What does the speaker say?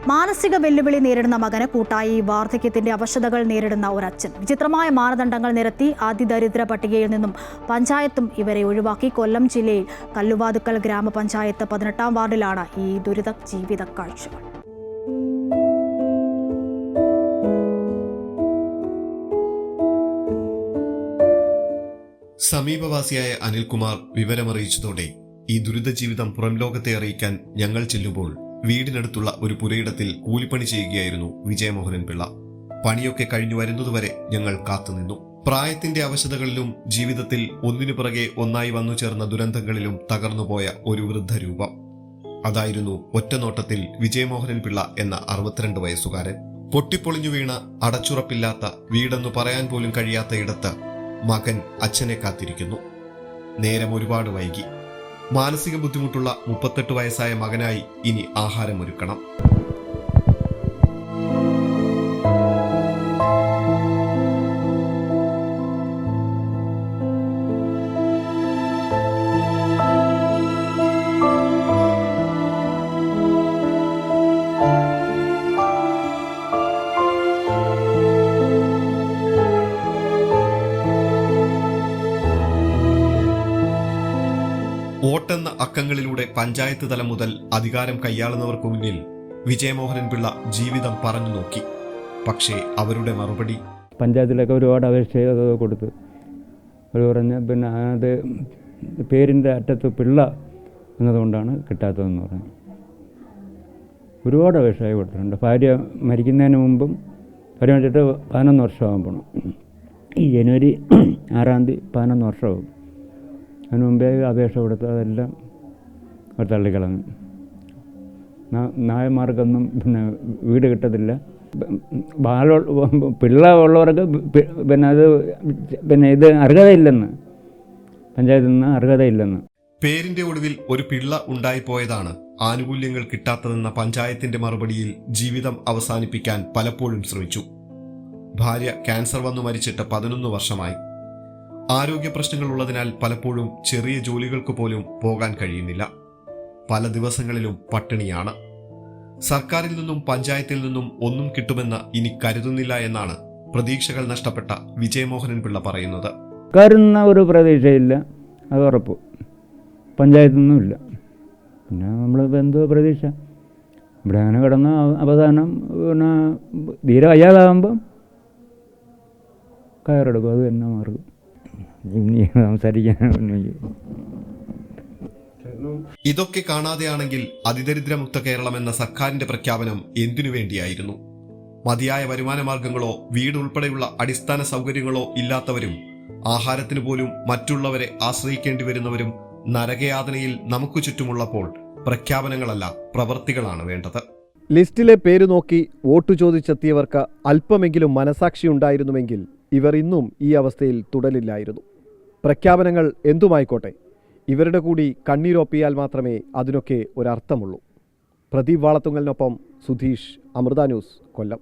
മാനസിക വെല്ലുവിളി നേരിടുന്ന മകന് കൂട്ടായി വാർദ്ധക്യത്തിന്റെ അവശതകൾ നേരിടുന്ന ഒരച്ഛൻ. വിചിത്രമായ മാനദണ്ഡങ്ങൾ നിരത്തി അതിദരിദ്ര പട്ടികയിൽ നിന്നും പഞ്ചായത്തും ഇവരെ ഒഴിവാക്കി. കൊല്ലം ജില്ലയിൽ കല്ലുവാതുക്കൽ ഗ്രാമപഞ്ചായത്ത് 18-ാം വാർഡിലാണ് ഈ ദുരിത ജീവിത കാഴ്ചകൾ. സമീപവാസിയായ അനിൽകുമാർ വിവരമറിയിച്ചതോടെ ഈ ദുരിത ജീവിതം പുറം ലോകത്തെ അറിയിക്കാൻ ഞങ്ങൾ ചെല്ലുമ്പോൾ വീടിനടുത്തുള്ള ഒരു പുരയിടത്തിൽ കൂലിപ്പണി ചെയ്യുകയായിരുന്നു വിജയമോഹനൻ പിള്ള. പണിയൊക്കെ കഴിഞ്ഞു വരുന്നതുവരെ ഞങ്ങൾ കാത്തുനിന്നു. പ്രായത്തിന്റെ അവശതകളിലും ജീവിതത്തിൽ ഒന്നിനു പുറകെ ഒന്നായി വന്നു ചേർന്ന ദുരന്തങ്ങളിലും തകർന്നുപോയ ഒരു വൃദ്ധരൂപം. അതായിരുന്നു ഒറ്റനോട്ടത്തിൽ വിജയമോഹനൻ പിള്ള എന്ന 62 വയസ്സുകാരൻ. പൊട്ടിപ്പൊളിഞ്ഞു വീണ, അടച്ചുറപ്പില്ലാത്ത, വീടെന്നു പറയാൻ പോലും കഴിയാത്ത ഇടത്ത് മകൻ അച്ഛനെ കാത്തിരിക്കുന്നു. നേരം ഒരുപാട് വൈകി. മാനസിക ബുദ്ധിമുട്ടുള്ള 38 വയസ്സായ മകനായി ഇനി ആഹാരം ഒരുക്കണം. വോട്ടെന്ന അക്കങ്ങളിലൂടെ പഞ്ചായത്ത് തലം മുതൽ അധികാരം കൈയാളുന്നവർക്ക് മുന്നിൽ വിജയമോഹനൻ പിള്ള ജീവിതം പറഞ്ഞു നോക്കി. പക്ഷേ അവരുടെ മറുപടി, പഞ്ചായത്തിലൊക്കെ ഒരുപാട് അപേക്ഷ കൊടുത്തു. അവർ പറഞ്ഞ് പിന്നെ അത് പേരിൻ്റെ അറ്റത്ത് പിള്ള എന്നതുകൊണ്ടാണ് കിട്ടാത്തതെന്ന് പറഞ്ഞു. ഒരുപാട് അപേക്ഷയായി കൊടുത്തിട്ടുണ്ട്. ഭാര്യ മരിക്കുന്നതിന് മുമ്പും ഭാര്യ മരിച്ചിട്ട് 11 വർഷമാകുമ്പോൾ, ഈ ജനുവരി 6-ാം തീയതി 11 വർഷമാകും. അതിന് മുമ്പേ അപേക്ഷ കൊടുത്ത് അതെല്ലാം അവർ തള്ളിക്കളഞ്ഞു. നായന്മാർക്കൊന്നും പിന്നെ വീട് കിട്ടത്തില്ല. പിള്ള ഉള്ളവർക്ക് ഇത് അർഹതയില്ലെന്ന്, പഞ്ചായത്തിൽ നിന്ന് അർഹതയില്ലെന്ന്. പേരിന്റെ ഒടുവിൽ ഒരു പിള്ള ഉണ്ടായിപ്പോയതാണ് ആനുകൂല്യങ്ങൾ കിട്ടാത്തതെന്ന പഞ്ചായത്തിന്റെ മറുപടിയിൽ ജീവിതം അവസാനിപ്പിക്കാൻ പലപ്പോഴും ശ്രമിച്ചു. ഭാര്യ ക്യാൻസർ വന്നു മരിച്ചിട്ട് 11 വർഷമായി. ആരോഗ്യ പ്രശ്നങ്ങൾ ഉള്ളതിനാൽ പലപ്പോഴും ചെറിയ ജോലികൾക്ക് പോലും പോകാൻ കഴിയുന്നില്ല. പല ദിവസങ്ങളിലും പട്ടിണിയാണ്. സർക്കാരിൽ നിന്നും പഞ്ചായത്തിൽ നിന്നും ഒന്നും കിട്ടുമെന്ന് ഇനി കരുതുന്നില്ല എന്നാണ് പ്രതീക്ഷകൾ നഷ്ടപ്പെട്ട വിജയമോഹനൻ പിള്ള പറയുന്നത്. കരുതുന്ന ഒരു പ്രതീക്ഷയില്ല, അത് ഉറപ്പ്. പഞ്ചായത്തിൽ നിന്നുമില്ല. പിന്നെ നമ്മൾ എന്തോ പ്രതീക്ഷ ഇവിടെ അങ്ങനെ കിടന്ന അവസാനം പിന്നെ തീരെ വയ്യാതാകുമ്പം കയറെടുക്കും. അത് തന്നെ മാർഗം. ഇതൊക്കെ കാണാതെയാണെങ്കിൽ അതിദരിദ്രമുക്ത കേരളം എന്ന സർക്കാരിന്റെ പ്രഖ്യാപനം എന്തിനു വേണ്ടിയായിരുന്നു? മതിയായ വരുമാന മാർഗങ്ങളോ വീട് ഉൾപ്പെടെയുള്ള അടിസ്ഥാന സൗകര്യങ്ങളോ ഇല്ലാത്തവരും ആഹാരത്തിന് പോലും മറ്റുള്ളവരെ ആശ്രയിക്കേണ്ടി വരുന്നവരും നരകയാതനയിൽ നമുക്ക് ചുറ്റുമുള്ളപ്പോൾ പ്രഖ്യാപനങ്ങളല്ല, പ്രവൃത്തികളാണ് വേണ്ടത്. ലിസ്റ്റിലെ പേര് നോക്കി വോട്ടു ചോദിച്ചെത്തിയവർക്ക് അല്പമെങ്കിലും മനസാക്ഷി ഉണ്ടായിരുന്നുവെങ്കിൽ ഇവർ ഇന്നും ഈ അവസ്ഥയിൽ തുടരില്ലായിരുന്നു. പ്രഖ്യാപനങ്ങൾ എന്തുമായിക്കോട്ടെ, ഇവരുടെ കൂടി കണ്ണീരൊപ്പിയാൽ മാത്രമേ അതിനൊക്കെ ഒരർത്ഥമുള്ളൂ. പ്രദീപ് വാളത്തുങ്കലിനൊപ്പം സുധീഷ്, അമൃത ന്യൂസ്, കൊല്ലം.